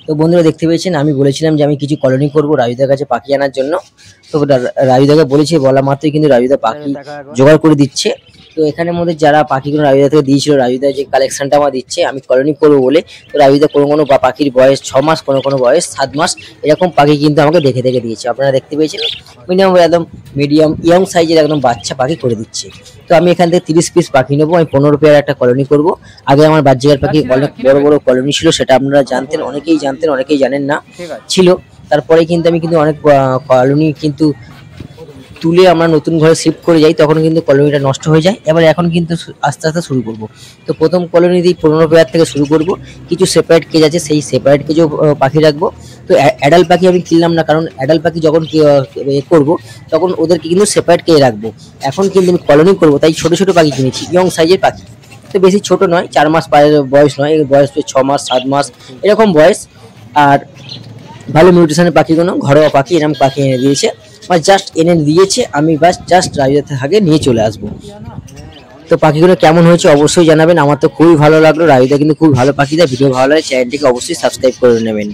তো বন্ধুরা দেখতে পেয়েছেন আমি বলেছিলাম যে আমি কিছু কলোনি করব রাজুদার কাছে পাখি আনার জন্য। তো রাজুদাকে বলেছি, বলা মাত্রই কিন্তু রাজুদা পাখি জোগাড় করে দিচ্ছে। তো এখানের মধ্যে যারা পাখিগুলো রাজুদা থেকে দিয়েছিল, রাজুদা যে কালেকশনটা আমার দিচ্ছে আমি কলোনি করবো বলে, তো রাজুদা কোনো পাখির বয়স 6 মাস, কোনো বয়স 7 মাস, এরকম পাখি কিন্তু আমাকে দেখে দিয়েছে। আপনারা দেখতে পেয়েছেন মিনিমাম একদম মিডিয়াম ইয়ং সাইজের একদম বাচ্চা পাখি করে দিচ্ছে। তো আমি এখান থেকে 30 পিস পাখি নেবো, আমি 15 পেয়ার একটা কলোনি করব। আগে আমার বাচ্চার পাখি অনেক বড় কলোনি ছিল, সেটা আপনারা জানতেন, অনেকেই জানতেন, অনেকেই জানেন না ছিল। তারপরে কিন্তু আমি অনেক কলোনি কিন্তু তুলে আমরা নতুন ঘরে শিফট করে যাই, তখন কিন্তু কলোনিটা নষ্ট হয়ে যায়। এবার এখন কিন্তু আস্তে আস্তে শুরু করব। তো প্রথম কলোনি দিয়ে 15 পেয়ার থেকে শুরু করব। কিছু সেপারেট কেজ আছে, সেই সেপারেট কেজও পাখি রাখবো। তো অ্যাডাল্ট পাখি আমি কিনলাম না, কারণ অ্যাডাল্ট পাখি যখন করবো তখন ওদেরকে কিন্তু সেপারেট কেজে রাখবো। এখন কিন্তু আমি কলোনি করবো, তাই ছোট ছোট পাখি কিনেছি, ইয়ং সাইজের পাখি। তো বেশি ছোট নয়, 4 মাস বয়স নয়, বয়স 6 মাস 7 মাস এরকম বয়স। আর ভালো মিউটেশনের পাখিগুলো ঘরোয়া পাখি, এরকম পাখি এনে দিয়েছে, জাস্ট এনে দিয়েছে, আমি বাস জাস্ট রাজুদার আগে নিয়ে চলে আসবো। তো পাখিগুলো কেমন হয়েছে অবশ্যই জানাবেন। আমার তো খুবই ভালো লাগলো, রাজুদা কিন্তু খুব ভালো পাখি দেয়। ভিডিও ভালো লাগে চ্যানেলটিকে অবশ্যই সাবস্ক্রাইব করে নেবেন।